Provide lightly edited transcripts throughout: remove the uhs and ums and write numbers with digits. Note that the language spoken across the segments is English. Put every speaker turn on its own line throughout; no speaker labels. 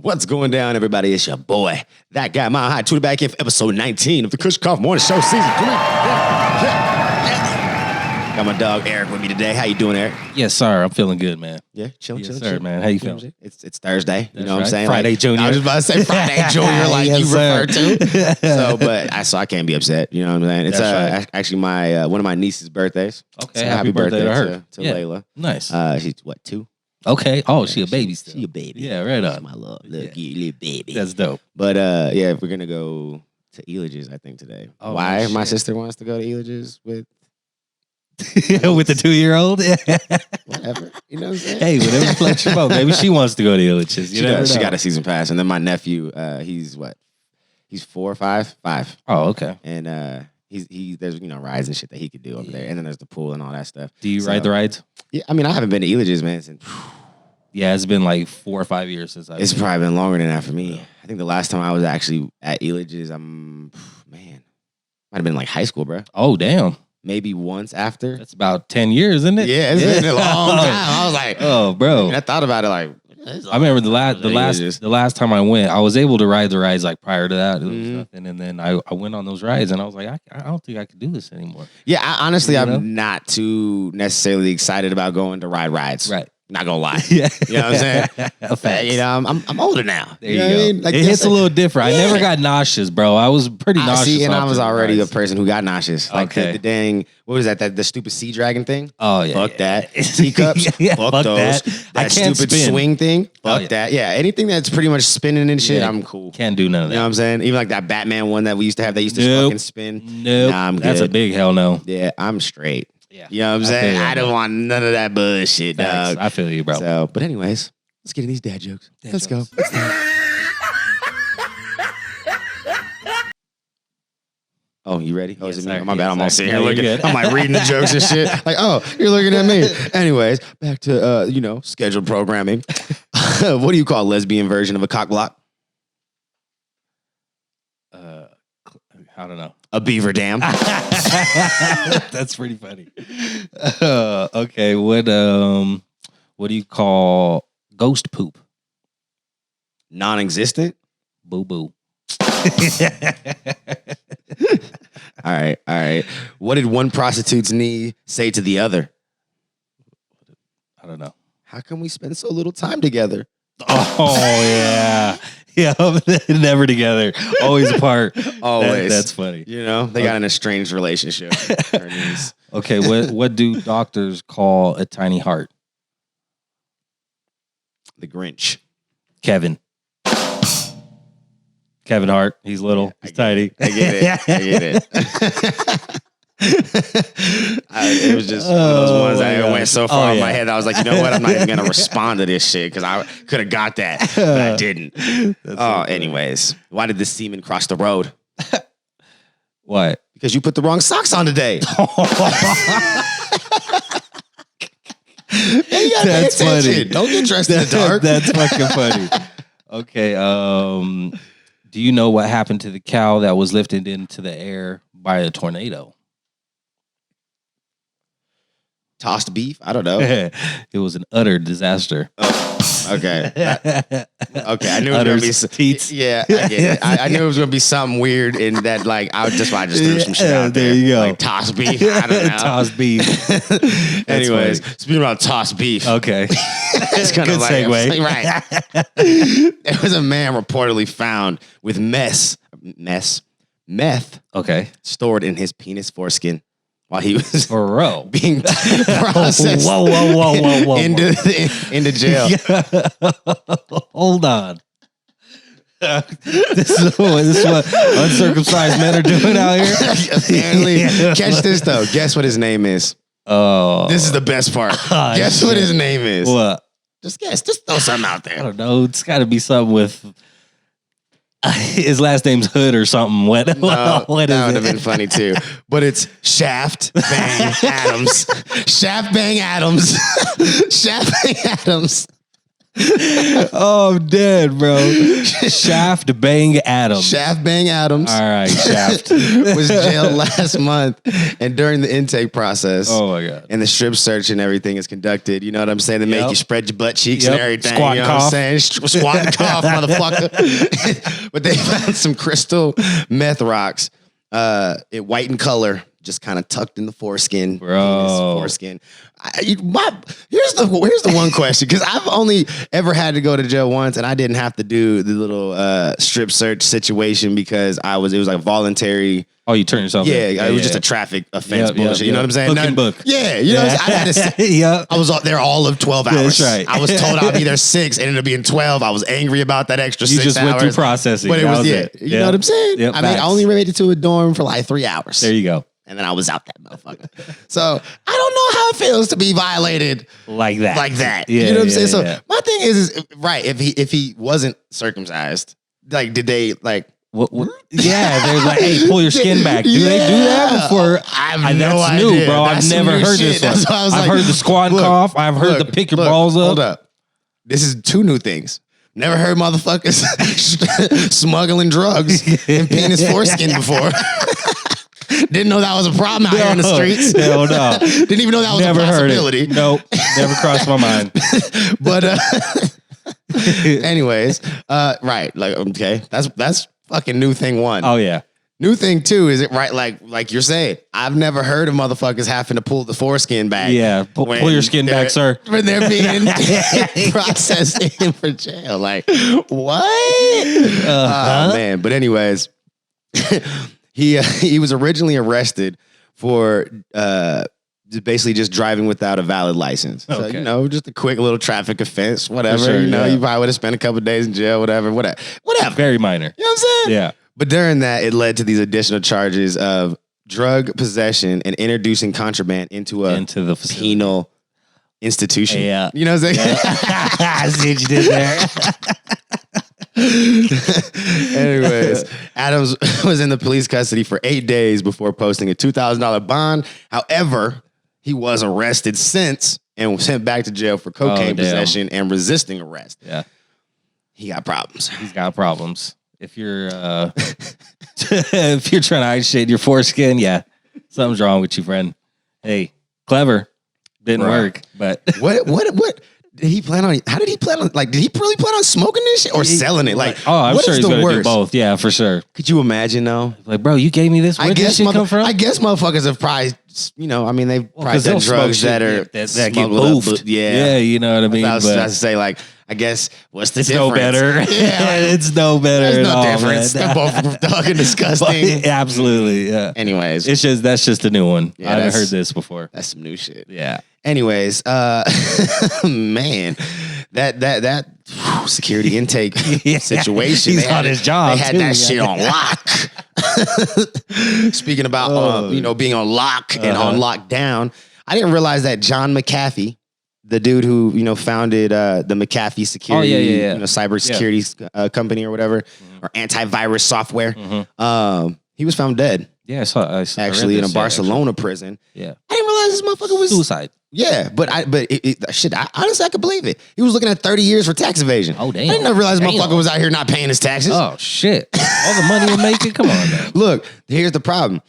What's going down, everybody? It's your boy, that guy, MileHigh, Twitter back here for episode 19 of the Kush Coughfee Morning Show, season 3. Got my dog Eric with me today. How you doing, Eric?
Yes, sir. I'm feeling good, man.
Yeah, chilling,
yes, sir, man. How you feeling?
It's Thursday. You know what I'm
right.
saying?
Friday,
like,
Junior.
I was just about to say Friday, Junior, like
Yes,
you
sir.
referred to. So I can't be upset. You know what I'm saying? It's
That's right.
actually my one of my niece's birthdays.
Okay,
So
happy birthday to her.
to
Yeah.
Layla.
Nice.
She's what, 2?
Okay. Oh, she a baby still.
She a baby.
Yeah, right on.
She's my little baby.
That's dope.
But yeah, we're gonna go to H.I.G.H, I think, today.
Oh,
Why? My
shit.
sister wants to go to H.I.G.H with
With the 2-year-old?
whatever. You know what I'm saying?
Hey, whatever floats your boat. Maybe she wants to go to H.I.G.H.
She got a season pass. And then my nephew, he's what? He's 4 or 5? 5.
Oh, okay.
And there's rides and shit that he could do over there. And then there's the pool and all that stuff.
Do you ride the rides?
Yeah, I mean, I haven't been to H.I.G.H, man, since
Yeah, it's been like 4 or 5 years since I've
it's
been.
probably been longer than that for me. I think the last time I was actually at H.I.G.H, might have been like high school, bro.
Oh, damn.
Maybe once after.
That's about 10 years, isn't it?
Yeah, it's been a long time. I was like,
Oh, bro.
and I thought about it like,
I remember the last time I went, I was able to ride the rides like prior to that. It was nothing, and then I went on those rides, and I was like, I don't think I could do this anymore.
Yeah, honestly,
You know?
I'm not too necessarily excited about going to ride rides.
Right.
Not gonna lie.
Yeah.
You know what I'm saying?
Facts.
I'm older now.
There you
know
go.
what I mean? Like,
it hits a little different.
Yeah.
I never got nauseous, bro. I was pretty nauseous.
See, and I was
off the
already a
rides.
person who got nauseous. Like
Okay.
the dang, what was that? The stupid sea dragon thing?
Oh yeah.
Fuck that. Teacups?
Yeah,
fuck those.
that. I
That
can't
stupid
spin.
swing thing?
Oh,
Fuck
yeah.
that. Yeah, anything that's pretty much spinning and shit,
Yeah.
I'm cool.
Can't do none of
You know what
that.
I'm saying? Even like that Batman one that we used to have that used to
Nope.
fucking spin.
Nope.
Nah, I'm
That's
good.
a big hell no.
Yeah, I'm straight.
Yeah.
You know what I'm
I
saying?
feel you,
I don't
man.
want none of that bullshit,
Facts.
dog.
I feel you, bro.
So, but anyways, let's get in these dad jokes. Let's go. Oh, you ready? Oh, is it
Yes,
me?
sir.
My bad. I'm all
Yes, sir.
sitting here
No, you're
looking.
good.
I'm like reading the jokes and shit. Like, oh, you're looking at me. Anyways, back to scheduled programming. What do you call a lesbian version of a cock block?
I don't know.
A beaver dam.
That's pretty funny. Okay, what do you call ghost poop?
Non-existent.
Boo boo.
All right. What did one prostitute's knee say to the other?
I don't know.
How come we spend so little time together?
Oh yeah, yeah. Never together, always apart.
Always.
That's funny.
You know, they got an estranged relationship. Her knees.
Okay, what do doctors call a tiny heart?
The Grinch.
Kevin Hart. He's little. He's tiny.
I get it. It was just one of those ones that went so far in my head that I was like, you know what? I'm not even gonna respond to this shit because I could have got that, but I didn't. Anyways, why did the seaman cross the road?
What?
Because you put the wrong socks on today. Hey, you gotta pay
That's
attention.
funny.
Don't get dressed in the dark.
That's fucking funny. Okay. Do you know what happened to the cow that was lifted into the air by a tornado?
Tossed beef? I don't know.
It was an utter disaster.
Okay. Okay. I knew it was
Utter
gonna be
teats.
Yeah, I get it. I knew it was gonna be something weird in that, like, I just threw some shit out there.
There you go.
Like tossed beef. I don't know.
Tossed beef.
Anyways,
funny.
speaking about tossed beef.
Okay.
It's kind
Good
of like
segue.
right. There was a man reportedly found with meth
Okay.
stored in his penis foreskin while he was
For real.
being processed
Whoa.
into jail.
Hold on. This is what uncircumcised men are doing out here.
Apparently, catch this though. Guess what his name is?
Oh,
This is the best part.
Oh,
Guess what his name is?
what?
Just guess. Just throw something out
I
there.
don't know. It's got to be something with his last name's Hood or something. What
No,
what
that would
is
have been
it?
funny too. But it's Shaft Bang Adams. Shaft Bang Adams. Shaft Bang Adams.
Oh, I'm dead, bro. Shaft Bang Adams.
Shaft Bang Adams.
All right, Shaft.
Was jailed last month. And during the intake process.
Oh, my God.
And the strip search and everything is conducted. You know what I'm saying? They make you spread your butt cheeks and everything.
Squat
you know
cough.
what I'm saying? Squat and cough, motherfucker. But they found some crystal meth rocks in white in color. Just kind of tucked in the foreskin.
Bro.
Foreskin. Here's the one question, because I've only ever had to go to jail once, and I didn't have to do the little strip search situation because it was like voluntary.
Oh, you turn yourself in.
It was just a traffic offense bullshit. You know what I'm saying?
Book and book.
Yeah, you know what I'm saying? I was there all of 12 hours.
That's right.
I was told I'd be there 6, ended up being 12. I was angry about that extra 6 hours.
You just went through processing.
But it was You know what I'm saying?
Yep,
I mean, I only made it to a dorm for like 3 hours.
There you go.
And then I was out that motherfucker. So I don't know how it feels to be violated
like that.
Yeah, you know what I'm saying? So my thing is right, if he wasn't circumcised, like did they like
what? Yeah, they're like, hey, pull your skin back. Do they do that before?
I have no
that's
idea.
new, bro.
That's
I've never heard
shit.
this one. I've heard the squat and cough. I've heard the pick your balls up.
Hold up. This is 2 new things. Never heard motherfuckers smuggling drugs in penis foreskin before. Didn't know that was a problem out here in the streets.
Hell no.
Didn't even know that was a possibility.
Nope. Never crossed my mind.
But anyways, right. Like, okay. That's fucking new thing 1.
Oh yeah.
New thing 2 is it right? Like you're saying, I've never heard of motherfuckers having to pull the foreskin back.
Yeah, pull your skin back, sir.
When they're being processed in for jail. Like, what? Oh man. But anyways, he was originally arrested for basically just driving without a valid license. So,
Okay.
you know, just a quick little traffic offense, whatever.
Sure,
you know, you probably would have spent a couple of days in jail, whatever.
Very minor.
You know what I'm saying?
Yeah.
But during that, it led to these additional charges of drug possession and introducing contraband into
the
penal institution.
Yeah.
You know what I'm saying?
I see what you did there.
Anyways, Adams was in the police custody for 8 days before posting a $2,000 bond. However, he was arrested since and was sent back to jail for cocaine possession and resisting arrest.
Yeah.
He got problems.
He's got problems. If you're if you're trying to hide shit in your foreskin, yeah, something's wrong with you, friend. Hey, clever. Didn't work, but
what did he plan on? How did he plan on? Like, did he really plan on smoking this shit or selling it? Like,
oh, I'm sure he's gonna
worst?
do both. Yeah, for sure.
Could you imagine though?
Like, bro, you gave me this. Where did this shit come from?
I guess motherfuckers have probably, you know, I mean, they've probably done drugs that are
that get boofed. Yeah, you know what I mean.
I was about to say, like, I guess what's the difference?
No better. Yeah, it's no better.
There's
at
no
all,
difference.
Man.
They're both fucking disgusting.
Absolutely. Yeah.
Anyways,
that's just a new one.
Yeah,
I haven't heard this before.
That's some new shit.
Yeah.
Anyways, man, that security intake situation.
He's on his job.
They had that shit on lock. Speaking about you know, being on lock and on lockdown, I didn't realize that John McAfee, the dude who, you know, founded the McAfee security, you know, cybersecurity company or whatever, or antivirus software, he was found dead.
Yeah, I saw
actually in a Barcelona prison.
Yeah,
I didn't realize this motherfucker was
suicide.
Yeah, but honestly, I could believe it. He was looking at 30 years for tax evasion.
Oh, damn.
I didn't realize this motherfucker was out here not paying his taxes.
Oh, shit. All the money you're making? Come on, man.
Look, here's the problem.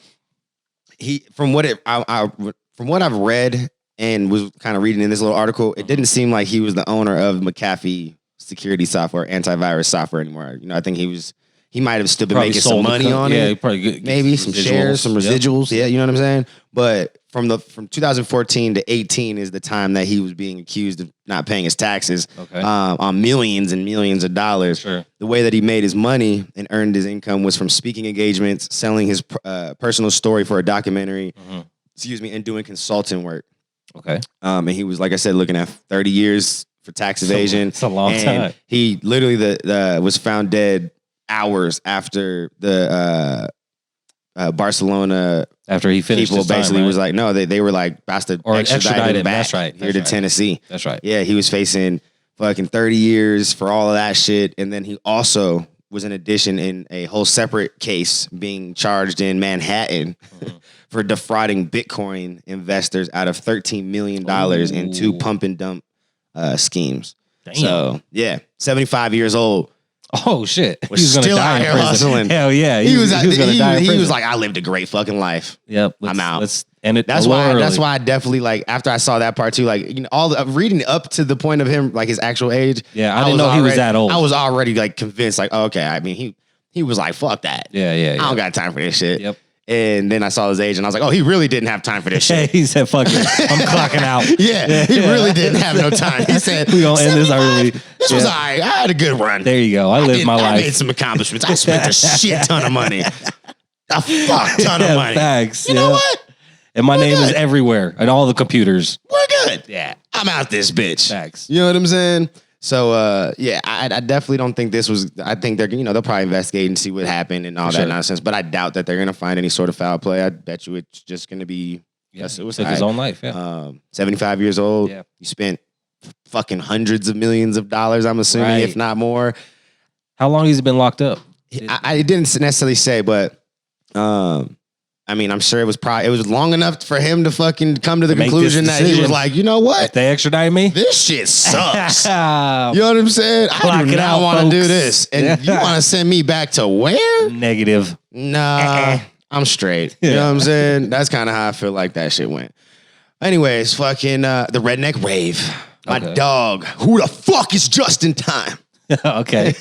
From what I've read and was kind of reading in this little article, it didn't seem like he was the owner of McAfee security software, antivirus software anymore. You know, I think he might have still been making some money on it.
Yeah, he probably
maybe some shares, some residuals. Yeah, you know what I'm saying? But from 2014 to 18 is the time that he was being accused of not paying his taxes on millions and millions of dollars.
Sure.
The way that he made his money and earned his income was from speaking engagements, selling his personal story for a documentary, and doing consulting work.
Okay.
And he was, like I said, looking at 30 years for tax evasion.
It's a long time.
He literally was found dead hours after the Barcelona
after he finished
people
his time,
basically
right?
was like, no, they were like about to extradite him back
That's right.
here to Tennessee.
That's right.
Yeah, he was facing fucking 30 years for all of that shit. And then he also was in addition in a whole separate case being charged in Manhattan for defrauding Bitcoin investors out of $13 million in 2 pump and dump schemes.
Damn.
So, yeah, 75 years old.
Oh, shit.
Was he was still out here hustling.
Hell yeah.
He was
he
like, I lived a great fucking life.
Yep.
I'm out.
Let's end it.
That's why I definitely, like, after I saw that part too, like, you know, reading up to the point of him, like, his actual age.
Yeah, I didn't know he was that old.
I was already, like, convinced, like, oh, okay, I mean, he was like, fuck that.
Yeah.
I don't got time for this shit.
Yep.
And then I saw his age and I was like, oh, he really didn't have time for this shit.
He said, fuck it. I'm clocking out.
Yeah, he really didn't have no time. He said,
we gonna end this early.
This was all right. I had a good run.
There you go. I lived my life.
I made some accomplishments. I spent a shit ton of money. A fuck ton of money.
Facts.
You know what?
And my name is everywhere on all the computers.
We're good.
Yeah.
I'm out this bitch.
Facts.
You know what I'm saying? So, yeah, I definitely don't think this was, I think they're, you know, they'll probably investigate and see what happened and all that nonsense, but I doubt that they're going to find any sort of foul play. I bet you it's just going to be a suicide.
Took his own life, yeah.
75 years old.
Yeah.
You spent fucking hundreds of millions of dollars, I'm assuming, if not more.
How long has he been locked up?
I didn't necessarily say, but, I mean, I'm sure it was long enough for him to fucking come to the conclusion that he was like, you know what?
If they extradite me?
This shit sucks. You know what I'm saying? I do not want to do this. And you want to send me back to where?
Negative.
Nah, I'm straight. You know what I'm saying? That's kind of how I feel like that shit went. Anyways, fucking the Redneck Rave. My dog. Who the fuck is just in time?
Okay.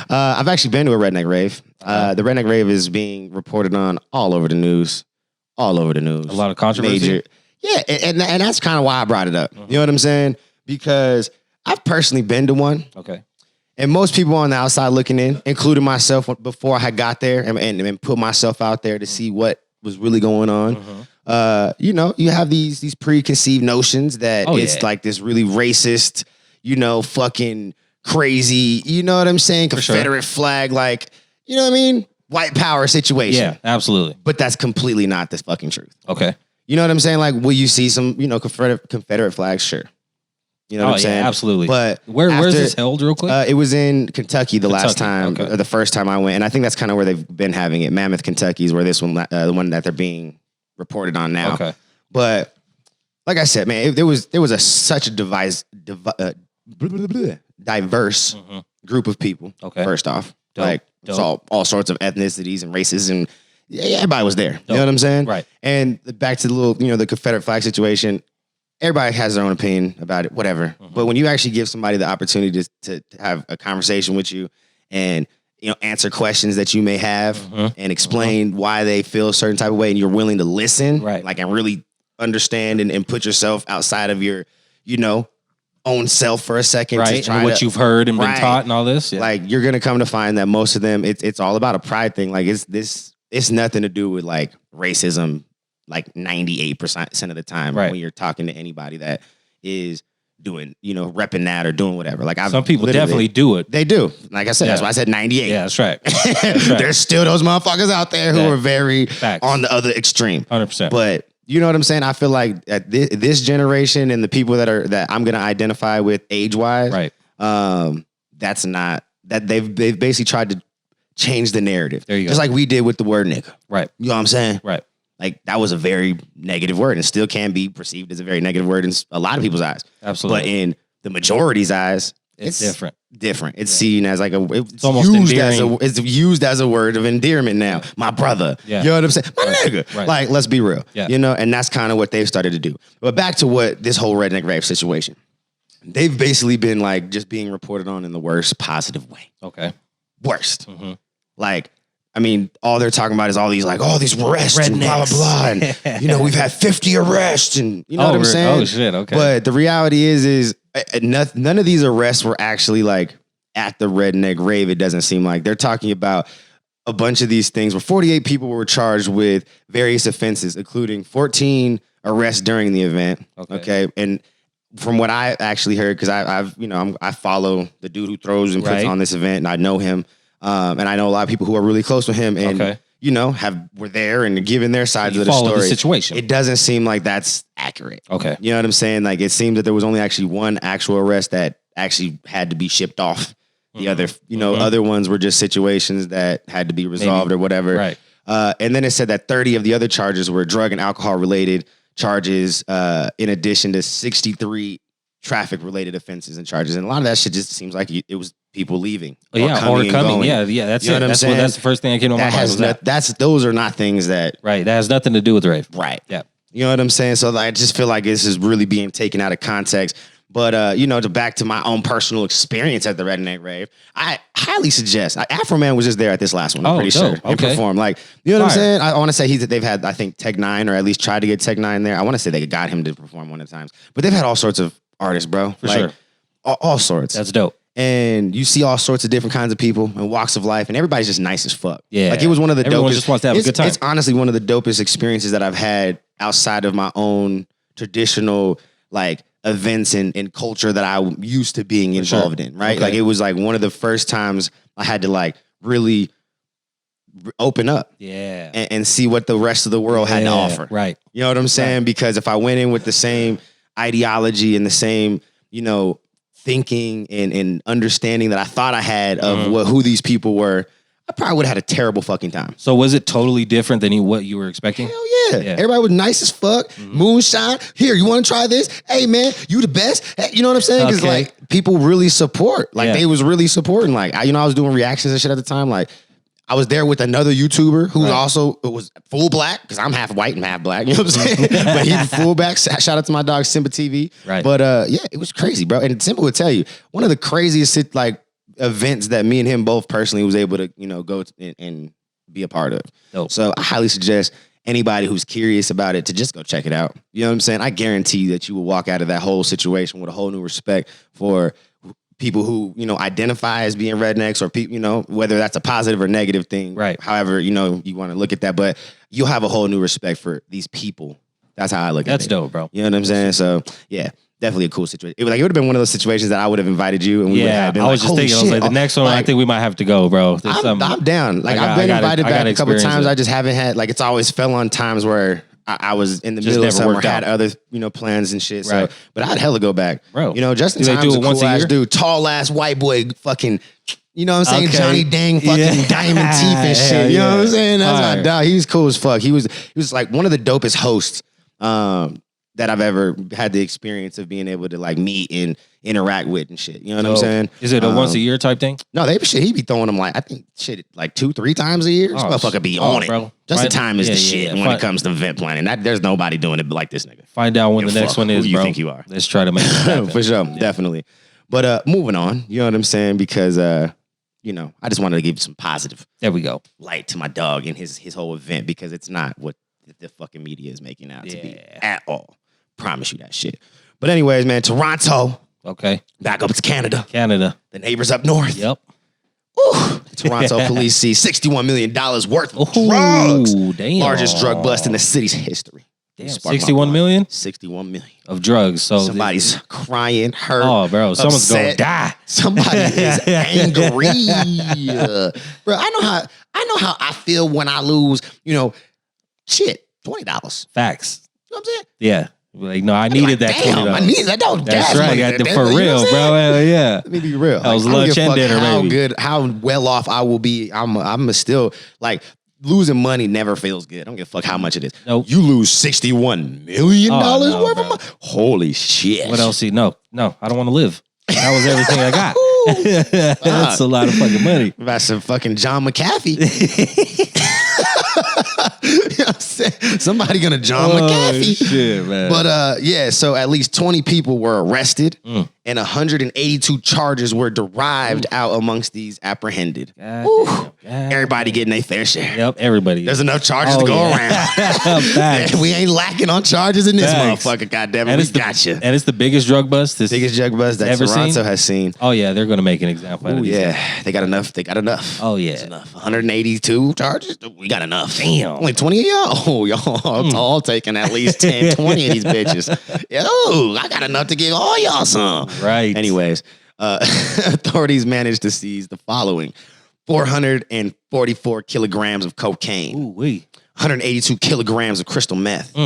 I've actually been to a Redneck Rave. The Redneck Rave is being reported on all over the news. All over the news.
A lot of controversy.
Yeah, and that's kind of why I brought it up. You know what I'm saying? Because I've personally been to one.
Okay.
And most people on the outside looking in, including myself before I had got there and put myself out there to see what was really going on. You know, you have these preconceived notions that it's like this really racist, you know, fucking crazy, you know what I'm saying? Confederate flag, like, you know what I mean? White power situation.
Yeah, absolutely.
But that's completely not the fucking truth.
Okay.
You know what I'm saying? Like, will you see some, you know, Confederate flags? Sure. You know what I'm saying?
Absolutely.
But
where's this held real quick?
It was in Kentucky last time, or the first time I went. And I think that's kind of where they've been having it. Mammoth, Kentucky is where this one, the one that they're being reported on now.
Okay.
But like I said, man, there was such a diverse group of people. Okay. First off, like it's all sorts of ethnicities and races, and everybody was there. You know what I'm saying?
Right.
And back to the little, you know, the Confederate flag situation. Everybody has their own opinion about it, whatever. But when you actually give somebody the opportunity to have a conversation with you and, you know, answer questions that you may have and explain why they feel a certain type of way, and you're willing to listen, like, and really understand and put yourself outside of your, you know, own self for a second,
right? And what you've heard and been taught and all this,
like, you're gonna come to find that most of them, it's all about a pride thing. Like, it's nothing to do with like racism, like 98% of the time, when you're talking to anybody that is doing, you know, repping that or doing whatever. Like,
some people definitely do it.
They do. Like I said, that's why I said 98.
Yeah, that's right.
There's still those motherfuckers out there who are very on the other extreme.
100%.
But you know what I'm saying? I feel like at this generation and the people that I'm going to identify with age-wise, that's not, that they've basically tried to change the narrative. There you go. Just like we did with the word nigga. Right. You know what I'm saying? Right. Like, that was a very negative word and still can be perceived as a very negative word in a lot of people's eyes. Absolutely. But in the majority's eyes, it's different. It's seen as like it's almost endearing. It's used as a word of endearment now. My brother. Yeah. You know what I'm saying? My nigga. Right. Like, let's be real. Yeah. You know, and that's kind of what they've started to do. But back to what this whole Redneck Rave situation. They've basically been like just being reported on in the worst positive way. Okay. Worst. Like, I mean, all they're talking about is all these like, oh, these arrests and blah, blah, blah. And, you know, we've had 50 arrests and, you know what I'm saying? Oh, shit, okay. But the reality is none of these arrests were actually like at the Redneck Rave. It doesn't seem like. They're talking about a bunch of these things where 48 people were charged with various offenses, including 14 arrests during the event. Okay. And from what I actually heard, because I follow the dude who throws and puts on this event, and I know him. And I know a lot of people who are really close with him and, you know, were there and given their sides of the story. The situation. It doesn't seem like that's accurate. Okay. You know what I'm saying? Like, it seems that there was only actually one actual arrest that actually had to be shipped off. The other, you know, other ones were just situations that had to be resolved or whatever. Right. And then it said that 30 of the other charges were drug and alcohol related charges, in addition to 63 traffic related offenses and charges, and a lot of that shit just seems like it was people leaving.
Or coming. Yeah. That's
you know
it. That's the first thing that came to my mind.
Those are not things that
that has nothing to do with Rave.
Right.
Yeah.
You know what I'm saying? So I just feel like this is really being taken out of context. But, back to my own personal experience at the Redneck Rave, I highly suggest. Afro Man was just there at this last one, I'm pretty sure.
Okay.
He performed. Like, you know what I'm saying? I want to say they've had, I think, Tech 9, or at least tried to get Tech 9 there. I want to say they got him to perform one of the times. But they've had all sorts of artists, bro.
For sure.
All sorts.
That's dope.
And you see all sorts of different kinds of people and walks of life, and everybody's just nice as fuck.
Yeah.
Like, it was one of the
Everyone
dopest.
just wants to have a good time.
It's honestly one of the dopest experiences that I've had outside of my own traditional, like, events and culture that I used to being involved in, right? Okay. Like, it was like one of the first times I had to like really open up, and see what the rest of the world had to offer,
right?
You know what I'm saying? Right. Because if I went in with the same ideology and the same, thinking and understanding that I thought I had of who these people were, I probably would have had a terrible fucking time.
So was it totally different than what you were expecting?
Hell yeah. Everybody was nice as fuck. Moonshine. Here, you want to try this? Hey, man, you the best. Hey, you know what I'm saying? Because like, people really support. Like, they was really supporting. Like, I was doing reactions and shit at the time. Like, I was there with another YouTuber who also was full black, because I'm half white and half black. You know what I'm saying? But he was full black. Shout out to my dog, Simba TV.
Right.
But it was crazy, bro. And Simba would tell you, one of the craziest events that me and him both personally was able to, go and be a part of.
Dope.
So I highly suggest anybody who's curious about it to just go check it out. You know what I'm saying? I guarantee that you will walk out of that whole situation with a whole new respect for people who, identify as being rednecks, or people, whether that's a positive or negative thing.
Right.
However, you want to look at that, but you'll have a whole new respect for these people. That's how I look at it.
That's dope, bro.
You know what I'm saying? So yeah. Definitely a cool situation. It would have been one of those situations that I would have invited you, and we would have been
I was just thinking, I was like, the next one, I think we might have to go, bro.
I'm down. Like, I've been invited back a couple times. I just haven't had, like, it's always fell on times where I was in the middle of somewhere, had other, plans and shit. So, but I'd hella go back,
bro.
Justin Time's a cool ass dude, tall ass white boy, fucking. You know what I'm saying? Okay. Johnny Dang fucking diamond teeth and shit. You know what I'm saying? That's my dog. He was cool as fuck. He was like one of the dopest hosts that I've ever had the experience of being able to like meet and interact with and shit. You know what I'm saying?
Is it a once a year type thing?
No, he be throwing them like, I think shit like 2-3 times a year. This motherfucker be on it, bro. Justin Time is the shit when it comes to event planning. There's nobody doing it like this nigga.
Find out when the next one is,
who
bro.
You think you are?
Let's try to make it happen.
For sure, definitely. But moving on, you know what I'm saying? Because I just wanted to give some positive.
There we go.
Light to my dog and his whole event, because it's not what the fucking media is making out to be at all. Promise you that shit. But anyways, man, Toronto.
Okay.
Back up to Canada. The neighbors up north.
Yep.
Ooh. Toronto police see $61 million worth of drugs.
Damn.
Largest drug bust in the city's history.
Damn, 61 million?
61 million.
Of drugs. So
somebody's crying, hurt.
Oh, bro. Someone's going to die.
Somebody is angry. Bro, I know how I feel when I lose, shit, $20.
Facts.
You know what I'm saying?
Yeah. Like, no, I needed that $20.
I needed that. That was gas
That's right.
money.
For real, bro. Yeah.
Let me be real.
That was lunch and dinner,
how well off I will be. I'm still like, losing money never feels good. I don't give a fuck how much it is.
Nope.
You lose $61 million worth of money. Holy shit.
What else? No, I don't want to live. That was everything I got. That's a lot of fucking money.
That's some fucking John McAfee. You know what I'm saying? Somebody gonna John McAfee.
Shit, man.
But so at least 20 people were arrested and 182 charges were derived out amongst these apprehended. Everybody getting their fair share.
Yep, everybody.
There's enough charges to go around. We ain't lacking on charges in this motherfucker. Goddamn it, we got you.
And it's the biggest drug bust.
Biggest drug bust that Toronto has seen.
Oh yeah, they're gonna make an example. Out of these guys.
They got enough.
Oh yeah,
that's enough. 182 charges. We got enough.
Damn.
Only 20 of y'all all taking at least 10, 20 of these bitches. Yo, I got enough to give all y'all some.
Right.
Anyways, authorities managed to seize the following: 444 kilograms of cocaine.
Ooh wee.
182 kilograms of crystal meth.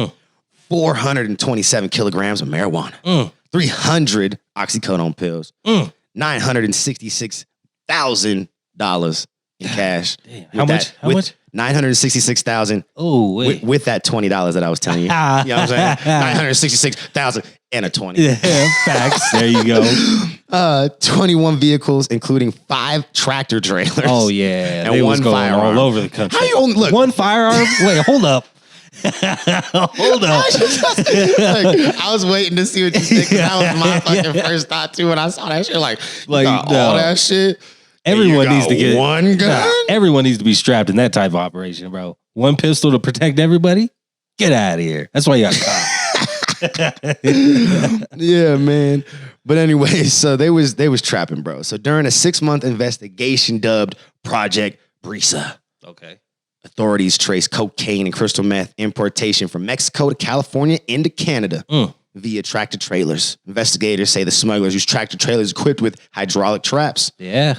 427 kilograms of marijuana. 300 oxycodone pills. $966,000 in cash.
Damn. How much? How much?
$966,000.
Oh, wait.
With that $20 that I was telling you. You know what I'm saying? $966,000 and a 20.
Yeah, facts. There you go.
21 vehicles, including 5 tractor trailers.
Oh yeah,
and
they was
one
going
firearm.
all over the country.
How you only look?
One firearm? Wait, hold up. Hold up.
I was waiting to see what you said, 'cause that was my fucking first thought too when I saw that shit. Like all that shit.
Everyone needs to get
one gun.
Everyone needs to be strapped in that type of operation, bro. One pistol to protect everybody. Get out of here. That's why you got caught.
Yeah, man. But anyway, so they was trapping, bro. So during a 6-month investigation dubbed Project Brisa,
Okay.
authorities traced cocaine and crystal meth importation from Mexico to California into Canada via tractor trailers. Investigators say the smugglers used tractor trailers equipped with hydraulic traps,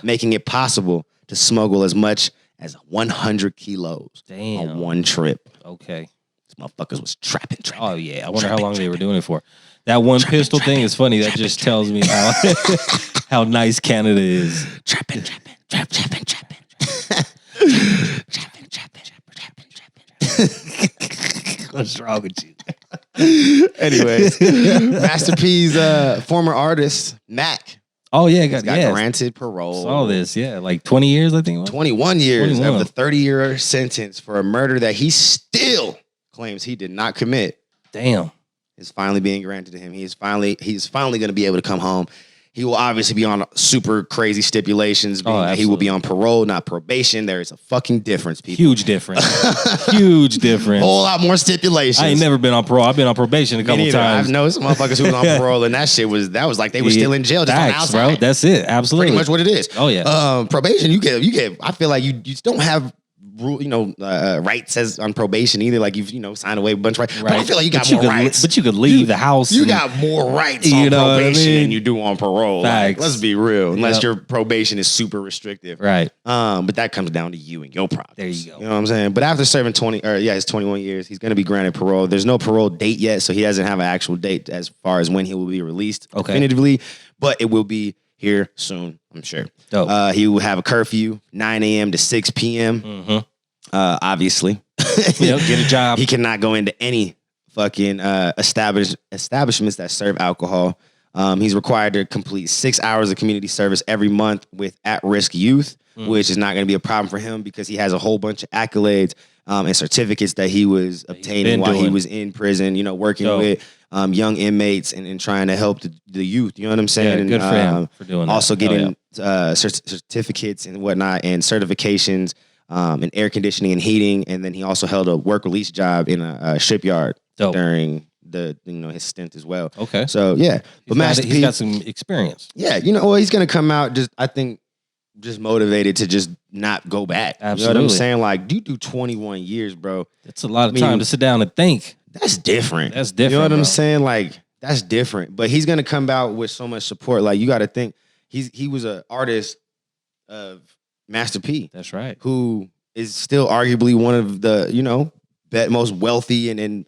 making it possible to smuggle as much as 100 kilos on one trip.
Okay.
These motherfuckers was trapping.
Oh, yeah. I wonder how long they were doing it for. That one pistol thing is funny. That just tells me how nice Canada is.
Trapping.
What's wrong with you?
Anyways, Master P's former artist, Mac.
Oh, yeah.
Got granted parole.
Saw this, yeah. Like 20 years, I think it was.
21 years of the 30-year sentence for a murder that he still claims he did not commit.
Damn.
Is finally being granted to him. He's finally going to be able to come home. He will obviously be on super crazy stipulations. He will be on parole, not probation. There is a fucking difference, people.
Huge difference. Huge difference.
Whole lot more stipulations.
I ain't never been on parole. I've been on probation a couple times.
I've known some motherfuckers who was on parole, and that was like they were still in jail just on the outside.
Bro. That's it. Absolutely.
Pretty much what it is.
Oh yeah.
Probation, you get. I feel like you don't have rights as on probation either. Like you've signed away a bunch of rights. Right. But I feel like you got more rights.
But you could leave the house.
You got more rights on probation than you do on parole. Like, let's be real. Unless your probation is super restrictive.
Right.
But that comes down to you and your problems.
There you go.
You know what I'm saying? But after serving his 21 years, he's gonna be granted parole. There's no parole date yet, so he doesn't have an actual date as far as when he will be released definitively. But it will be here soon, I'm sure.
Dope.
He will have a curfew, 9 a.m. to 6 p.m.
Mm-hmm.
Obviously.
Get a job.
He cannot go into any fucking establishments that serve alcohol. He's required to complete 6 hours of community service every month with at-risk youth, which is not going to be a problem for him because he has a whole bunch of accolades and certificates that he was obtaining while he was in prison, working with young inmates and trying to help the youth. You know what I'm saying?
Yeah, good for him for doing that.
Also getting certificates and whatnot and certifications in air conditioning and heating. And then he also held a work release job in a shipyard during his stint as well.
Okay.
So, yeah. But Master P,
he's got some experience.
Yeah. He's going to come out just motivated to just not go back.
Absolutely.
You know what I'm saying? Like, you do 21 years, bro.
That's a lot of time to sit down and think.
That's different.
That's different.
You know what I'm saying? Like, that's different. But he's going to come out with so much support. Like, you got to think, he was an artist of Master P.
That's right.
Who is still arguably one of the, most wealthy and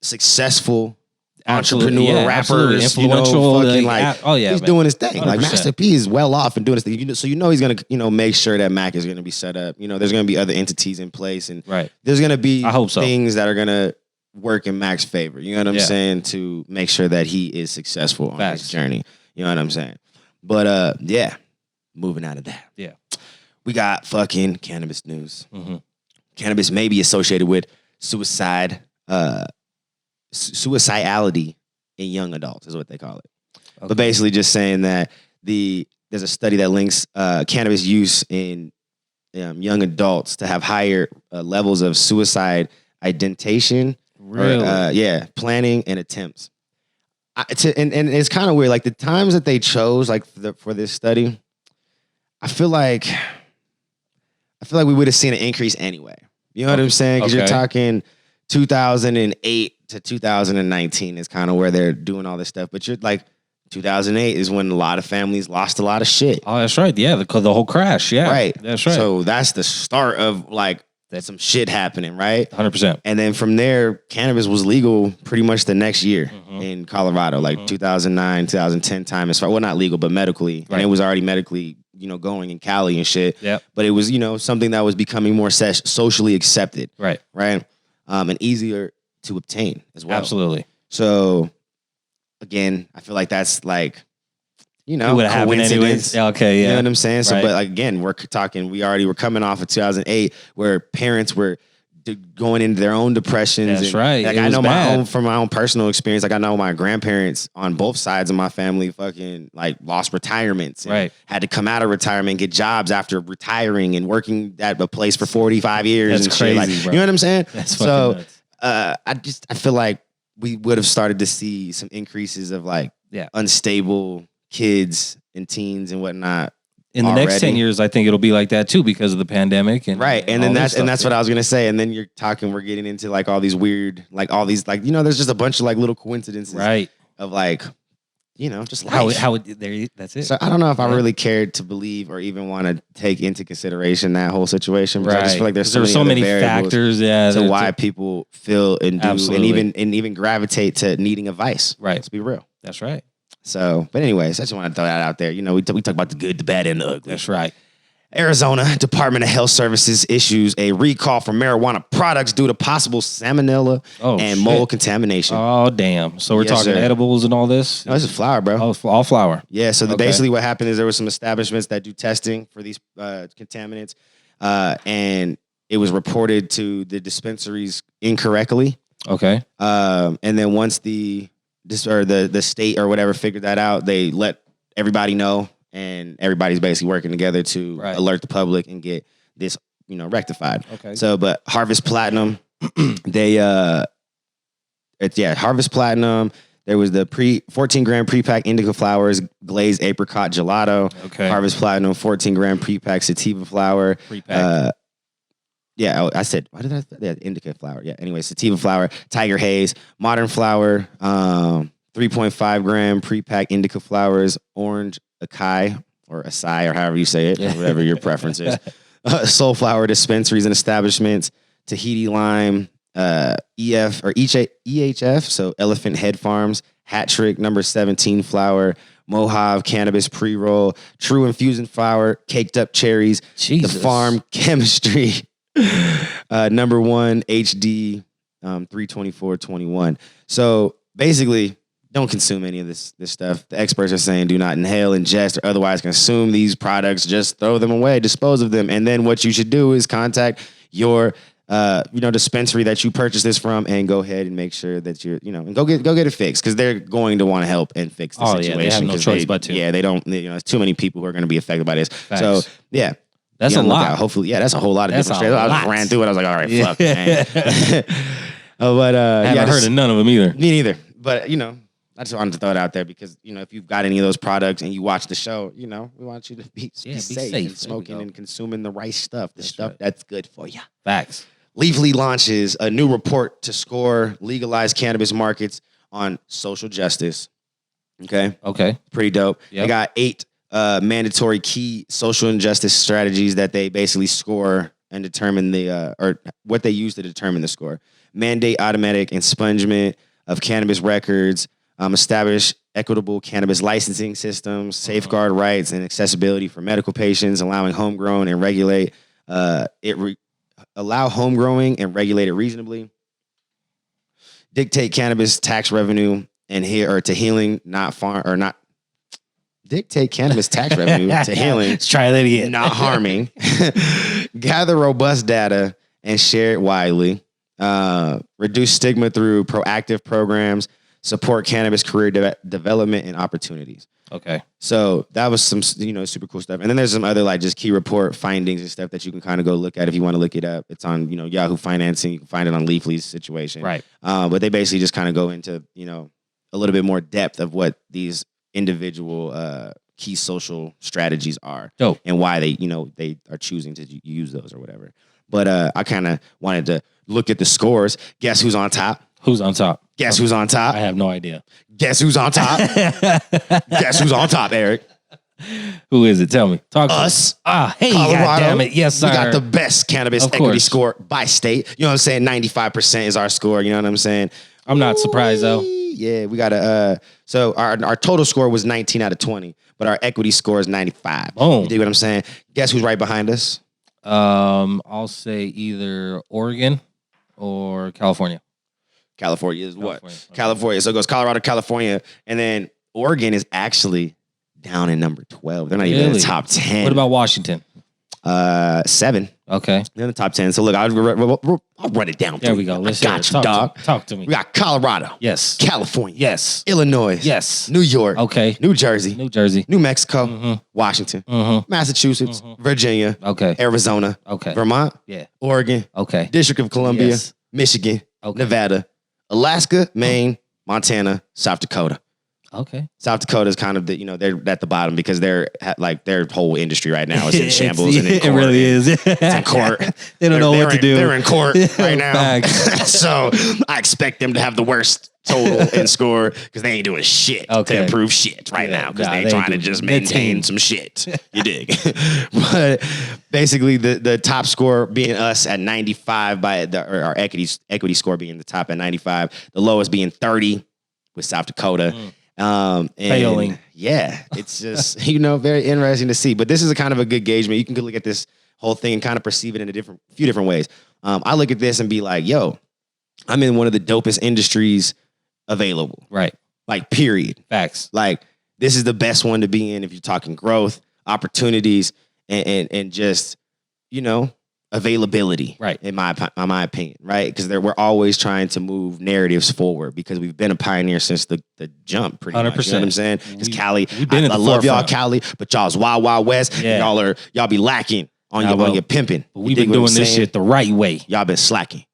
successful entrepreneur rappers,
influential,
he's doing his thing. 100%. Like Master P is well off and doing his thing. So he's gonna make sure that Mac is gonna be set up. There's gonna be other entities in place, and there's gonna be things that are gonna work in Mac's favor. You know what I'm saying? To make sure that he is successful on his journey. You know what I'm saying? But moving out of that.
Yeah.
We got fucking cannabis news.
Mm-hmm.
Cannabis may be associated with suicidality in young adults is what they call it. Okay. But basically just saying that there's a study that links cannabis use in young adults to have higher levels of suicide identification, planning and attempts. And it's kind of weird. Like the times that they chose, for this study, I feel like we would have seen an increase anyway. You know what I'm saying? Because you're talking 2008 to 2019 is kind of where they're doing all this stuff. But you're like 2008 is when a lot of families lost a lot of shit.
Oh, that's right. Yeah, the whole crash. Yeah,
right.
That's right.
So that's the start of some shit happening, right?
100%.
And then from there, cannabis was legal pretty much the next year in Colorado, 2009, 2010 time. Well, not legal, but medically, and it was already medically, going in Cali and shit.
Yeah.
But it was, something that was becoming more socially accepted.
Right.
Right. And easier to obtain as well.
Absolutely.
So again, I feel like that's like,
it would have happened anyways. Okay, yeah.
You know what I'm saying? So,
Right.
but again, we're coming off of 2008 where parents were going into their own depressions.
That's right.
Like
It
I
was
know
bad.
from my own personal experience, like I know my grandparents on both sides of my family fucking like lost retirements. And
Right.
had to come out of retirement, get jobs after retiring and working at a place for 45 years.
That's
and
crazy,
shit.
bro.
You know what I'm saying?
That's fucking nuts.
I feel like we would have started to see some increases of like unstable kids and teens and whatnot.
In the next 10 years, I think it'll be like that too because of the pandemic and
right. And
all
then
this
that's
stuff,
what I was gonna say. And then we're getting into like all these weird, like all these like there's just a bunch of like little coincidences,
right?
Of like just life.
That's it.
So I don't know if I really cared to believe or even want to take into consideration that whole situation. Right. I just feel like there's so many
factors,
to why people feel and do
absolutely.
and even gravitate to needing advice.
Right.
Let's be real.
That's right.
So, but anyways, I just want to throw that out there. We talk about the good, the bad, and the ugly.
That's right.
Arizona Department of Health Services issues a recall for marijuana products due to possible salmonella and mold contamination.
Oh, damn. So we're talking edibles and all this?
No, this is flour, bro.
Oh, all flour.
Yeah, so basically what happened is there were some establishments that do testing for these contaminants, and it was reported to the dispensaries incorrectly.
Okay.
And then once the state or whatever figured that out, they let everybody know. And everybody's basically working together to alert the public and get this, rectified.
Okay.
So, but Harvest Platinum, Harvest Platinum. There was the 14-gram pre-pack indica flowers, glazed apricot gelato.
Okay.
Harvest Platinum, 14-gram pre-pack sativa flower.
Pre-pack.
I said, why did I say indica flower? Yeah. Anyway, sativa flower, Tiger Haze, Modern Flower, 3.5-gram pre-pack indica flowers, orange acai or acai or however you say it, whatever your preference is. Soul flower dispensaries and establishments, Tahiti lime, EHF, so Elephant Head Farms, Hat Trick number 17 flower, Mojave cannabis pre-roll, True Infusion flower, Caked Up Cherries,
Jesus.
The Farm Chemistry, number 1 HD 32421. So basically, don't consume any of this stuff. The experts are saying do not inhale, ingest, or otherwise consume these products. Just throw them away, dispose of them. And then what you should do is contact your dispensary that you purchased this from and go ahead and make sure that you're, and go get it fixed because they're going to want to help and fix the situation.
Yeah, they have no choice but to.
Yeah, they don't, there's too many people who are going to be affected by this.
Facts.
So, yeah.
That's a lot.
Hopefully, that's a whole lot of different strains. I just ran through it. I was like, all right, fuck, man. But
I haven't heard of none of them either.
Me neither. But, I just wanted to throw it out there because, if you've got any of those products and you watch the show, we want you to be safe and smoking and consuming the right stuff, that's good for you.
Facts.
Leafly launches a new report to score legalized cannabis markets on social justice. Okay. Pretty dope. Yep. They got 8 mandatory key social injustice strategies that they basically score and determine or what they use to determine the score. Mandate automatic expungement of cannabis records, establish equitable cannabis licensing systems, safeguard rights and accessibility for medical patients, allowing homegrown and regulate allow home growing and regulate it reasonably. Dictate cannabis tax revenue and to healing, not farm or not. Dictate cannabis tax revenue to healing.
Let's try that again.
Not harming. Gather robust data and share it widely. Reduce stigma through proactive programs. Support cannabis career development and opportunities.
Okay.
So that was some, super cool stuff. And then there's some other like just key report findings and stuff that you can kind of go look at if you want to look it up. It's on, Yahoo Financing. You can find it on Leafly's situation.
Right.
But they basically just kind of go into, a little bit more depth of what these individual key social strategies are.
Dope.
And why they, they are choosing to use those or whatever. But I kind of wanted to look at the scores. Guess who's on top?
Who's on top?
Guess who's on top?
I have no idea.
Guess who's on top? Guess who's on top, Eric?
Who is it? Tell me. Talk to
us.
Hey, goddamn it. Yes, sir.
We got the best cannabis equity score by state. You know what I'm saying? 95% is our score. You know what I'm saying?
I'm not surprised, though.
Yeah, we got a. So our total score was 19 out of 20, but our equity score is 95.
Boom.
You dig what I'm saying? Guess who's right behind us?
I'll say either Oregon or California.
California is what? California. So it goes Colorado, California, and then Oregon is actually down in number 12. They're not even in the top 10.
What about Washington?
7.
Okay.
They're in the top 10. So look, I'll run it down.
There we go.
Let's got you, dog.
Talk to me.
We got Colorado.
Yes.
California.
Yes.
Illinois.
Yes.
New York.
Okay.
New Jersey. New Mexico. Washington. Massachusetts. Virginia.
Okay.
Arizona.
Okay.
Vermont.
Yeah.
Oregon.
Okay.
District of Columbia.
Yes.
Michigan.
Okay.
Nevada. Alaska. Maine. Montana. South Dakota.
Okay.
South Dakota is kind of they're at the bottom because they're like their whole industry right now is in shambles. And in court.
It really is.
It's in court.
They don't know what to do.
They're in court right now. So I expect them to have the worst total in score because they ain't doing shit to improve shit right now because they trying to just maintain some shit. You dig? But basically the top score being us at 95 by our equity score being the top at 95, the lowest being 30 with South Dakota.
Failing.
Yeah, it's just, very interesting to see. But this is a kind of a good gauge. You can look at this whole thing and kind of perceive it in a few different ways. I look at this and be like, yo, I'm in one of the dopest industries available.
Right.
Like, period.
Facts.
Like, this is the best one to be in if you're talking growth, opportunities, and just, availability,
right?
In my opinion, right? Because we're always trying to move narratives forward because we've been a pioneer since the jump, pretty 100%. Much. You know what I'm saying? Because Cali, I love y'all, Cali, but y'all's Wild West. Yeah. Y'all be lacking on your pimping.
We've been doing this shit the right way.
Y'all been slacking.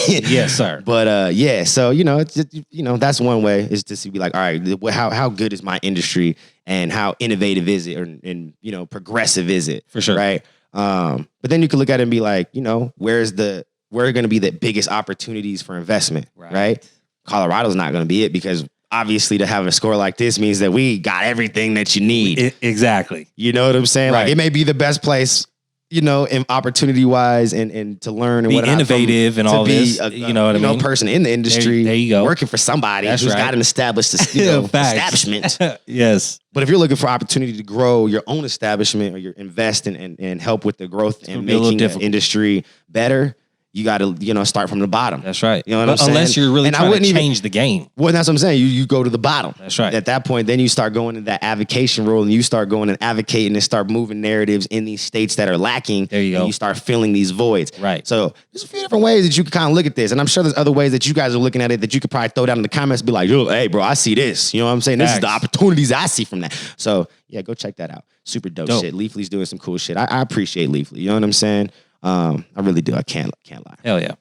Yes, sir.
But so it's just, that's one way is to be like, all right, how good is my industry and how innovative is it, and progressive is it?
For sure,
right? But then you can look at it and be like, where are going to be the biggest opportunities for investment, right? Colorado's not going to be it because obviously to have a score like this means that we got everything that you need.
Exactly.
You know what I'm saying?
Right.
Like it may be the best place, in opportunity wise and to learn and
be innovative and all this. You know what I mean?
Person in the industry.
There you go.
Working for somebody who's got an established establishment.
Yes.
But if you're looking for opportunity to grow your own establishment or you invest and help with the growth and making the industry better, you got to, start from the bottom.
That's right.
You know what I'm saying?
Unless you're really trying to change the game.
Well, that's what I'm saying. You go to the bottom.
That's right.
At that point, then you start going in that advocation role and you start going and advocating and start moving narratives in these states that are lacking.
There you go.
And you start filling these voids.
Right.
So there's a few different ways that you can kind of look at this. And I'm sure there's other ways that you guys are looking at it that you could probably throw down in the comments and be like, yo, hey, bro, I see this. You know what I'm saying? This is the opportunities I see from that. So yeah, go check that out. Super dope shit. Leafly's doing some cool shit. I appreciate Leafly. You know what I'm saying? I really do. I can't lie.
Hell yeah.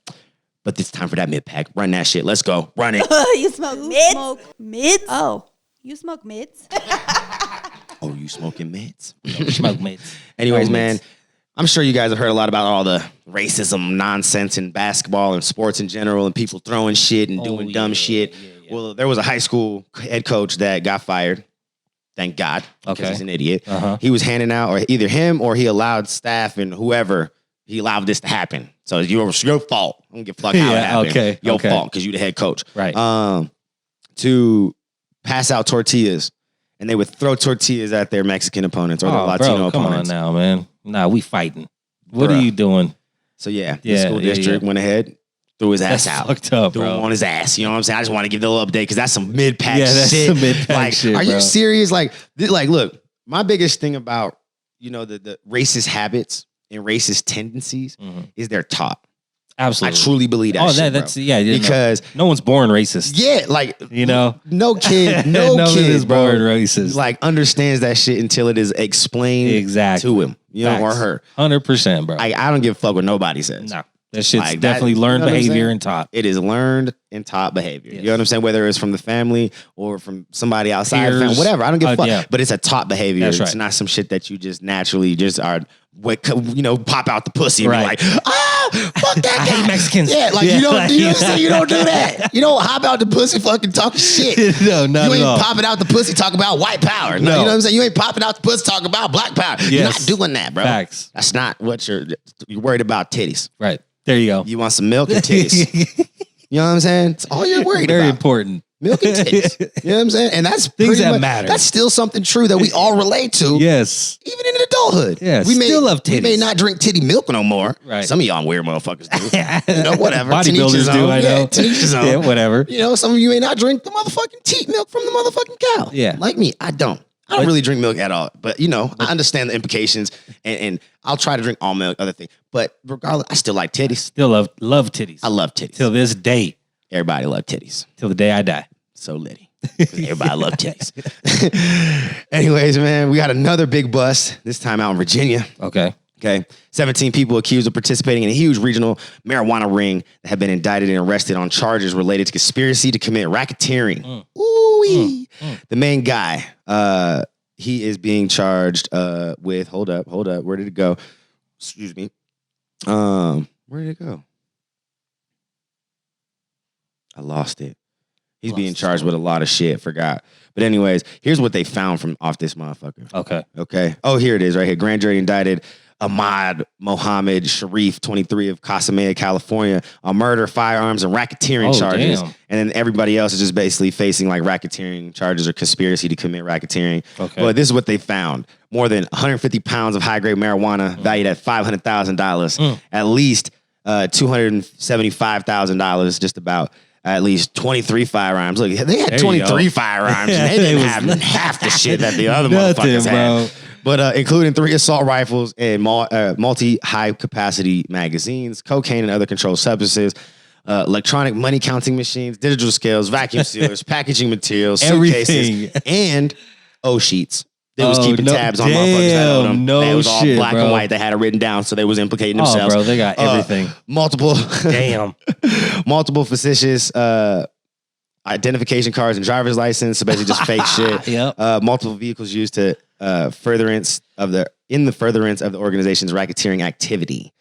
But it's time for that mid pack. Run that shit. Let's go. Run it.
You smoke mids? Mids? Oh, you smoke mids?
Oh, you smoking mids?
Smoke mids.
Anyways, man, I'm sure you guys have heard a lot about all the racism nonsense in basketball and sports in general and people throwing shit and doing dumb shit. Yeah. Well, there was a high school head coach that got fired. Thank God. Because he's an idiot. He was handing out, or either him or he allowed staff and whoever, he allowed this to happen. So it's your fault. I don't give a fuck how it happened. Your fault because you the head coach.
Right.
To pass out tortillas. And they would throw tortillas at their Mexican opponents or their Latino opponents.
Come on now, man. Nah, we fighting. What are you doing?
So the school district went ahead, threw his ass out.
Fucked up,
threw him on his ass. You know what I'm saying? I just want to give the little update because that's some mid-pack shit.
That's some mid-pack shit,
are you serious? Like, look, my biggest thing about, the racist habits and racist tendencies is they're taught.
Absolutely.
I truly believe that shit,
that's
bro. Because
no one's born racist.
Yeah, like no kid
is born racist.
Like understands that shit until it is explained to him, or her.
100%, bro.
I don't give a fuck what nobody says.
No. That shit's definitely learned behavior and taught.
It is learned and taught behavior. Yes. You know what I'm saying? Whether it's from the family or from somebody outside, whatever. I don't give a fuck. Yeah. But it's a taught behavior. That's right. It's not some shit that you just naturally pop out the pussy and be like, fuck that guy.
I hate Mexicans.
Yeah, like you don't do that. You don't hop out the pussy fucking talking shit.
No, not
You
at all.
ain't popping out the pussy talking about white power. No. You know what I'm saying? You ain't popping out the pussy talking about black power. Yes. You're not doing that, bro.
Facts.
That's not what you're worried about. Titties.
Right. There you go.
You want some milk and titties. You know what I'm saying? It's all you're worried about.
Very important.
Milk and titties. You know what I'm saying? And that's
Things
pretty
that
much,
matter.
That's still something true that we all relate to.
Yes.
Even in adulthood.
Yeah,
we
still love titties.
We may not drink titty milk no more.
Right.
Some of y'all weird motherfuckers do. You know, whatever.
Bodybuilders do, I know.
To each his own.
Yeah, whatever.
You know, some of you may not drink the motherfucking teat milk from the motherfucking cow.
Yeah.
Like me, I don't. I don't really drink milk at all. But, you know, I understand the implications, and I'll try to drink all milk, other things. But regardless, I still like titties.
Still love titties.
I love titties.
Till this day.
Everybody love titties.
Till the day I die.
So litty. Everybody love titties. Anyways, man, we got another big bust, this time out in Virginia.
Okay.
17 people accused of participating in a huge regional marijuana ring that have been indicted and arrested on charges related to conspiracy to commit racketeering. Ooh-wee. The main guy, he is being charged with, hold up, where did it go? Excuse me. Where did it go? I lost it. He's being charged with a lot of shit, forgot. But anyways, here's what they found from off this motherfucker. Okay. Oh, here it is right here. Grand jury indicted Ahmad Mohammed Sharif, 23 of Casamea, California, on murder, firearms, and racketeering charges.
Damn.
And then everybody else is just basically facing like racketeering charges or conspiracy to commit racketeering.
Okay.
But this is what they found. More than 150 pounds of high-grade marijuana valued at $500,000. At least $275,000, just about. At least 23 firearms. Look, they had 23 firearms, and they didn't have half the shit that the other motherfuckers had. But including 3 assault rifles and multi-high capacity magazines, cocaine and other controlled substances, electronic money counting machines, digital scales, vacuum sealers, packaging materials, suitcases, and sheets. They was keeping tabs on motherfuckers that owned them. It was all black and white. They had it written down, so they was implicating themselves.
Oh, bro, they got everything.
Multiple facetious identification cards and driver's license, so basically just fake shit.
Yep.
Multiple vehicles used to furtherance of the organization's racketeering activity.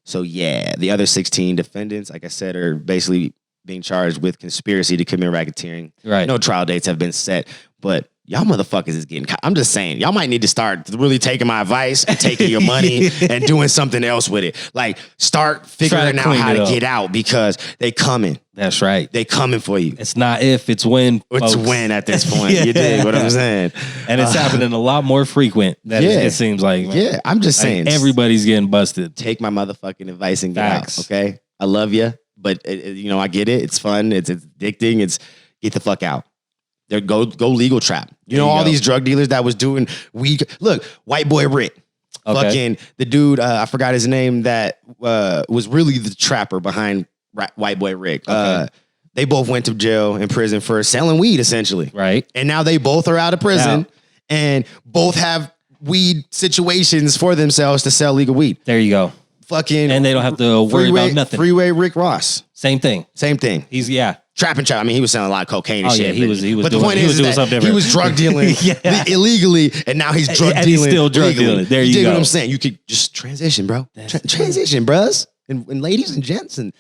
So yeah, the other 16 defendants, like I said, are basically being charged with conspiracy to commit racketeering.
Right.
No trial dates have been set, but y'all motherfuckers is getting caught. I'm just saying, y'all might need to start really taking my advice and taking your money and doing something else with it. Like, start figuring out how to get out, because they coming.
That's right.
They coming for you.
It's not if, it's when.
It's when at this point. You dig what I'm saying?
And it's happening a lot more frequent than it seems like. Man.
Yeah, I'm just saying.
Everybody's getting busted.
Take my motherfucking advice and get out, okay? I love you, but I get it. It's fun. It's addicting. It's get the fuck out. Go legal trap. You know all these drug dealers that was doing weed. Look, White Boy Rick. Okay. Fucking the dude, I forgot his name, that was really the trapper behind White Boy Rick. Okay. They both went to jail and prison for selling weed, essentially.
Right.
And now they both are out of prison and both have weed situations for themselves to sell legal weed.
There you go.
Fucking.
And they don't have to worry about nothing.
Freeway Rick Ross.
Same thing.
He's trapping. I mean, he was selling a lot of cocaine and shit.
Yeah, he was doing
something different. He was drug dealing illegally, and now he's drug dealing.
He's still drug dealing. There you go.
You dig what I'm saying? You could just transition, bro. Transition, bros. And ladies and gents. And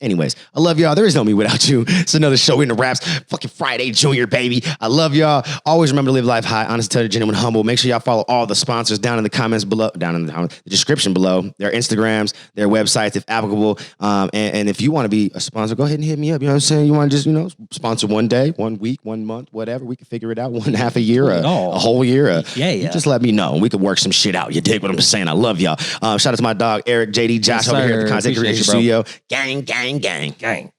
anyways, I love y'all. There is no me without you. It's another show in the Raps. Fucking Friday Junior, baby. I love y'all. Always remember to live life high, honest, intelligent, genuine, humble. Make sure y'all follow all the sponsors down in the comments below, down in the description below. Their Instagrams, their websites, if applicable. And if you want to be a sponsor, go ahead and hit me up. You know what I'm saying? You want to just, sponsor one day, 1 week, 1 month, whatever. We can figure it out. 1.5 a year, a whole year. You just let me know. We could work some shit out. You dig what I'm saying? I love y'all. Shout out to my dog, Eric, JD, Josh over here at the Content Creation Studio. Gang.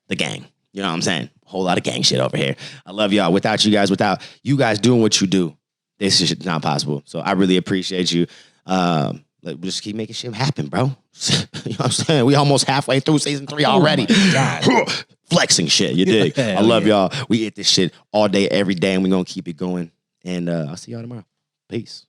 The gang. You know what I'm saying? Whole lot of gang shit over here. I love y'all. Without you guys doing what you do, this is not possible. So I really appreciate you. Just keep making shit happen, bro. You know what I'm saying? We almost halfway through season 3 already. Flexing shit, you dig? I love y'all. We hit this shit all day, every day, and we're going to keep it going. And I'll see y'all tomorrow. Peace.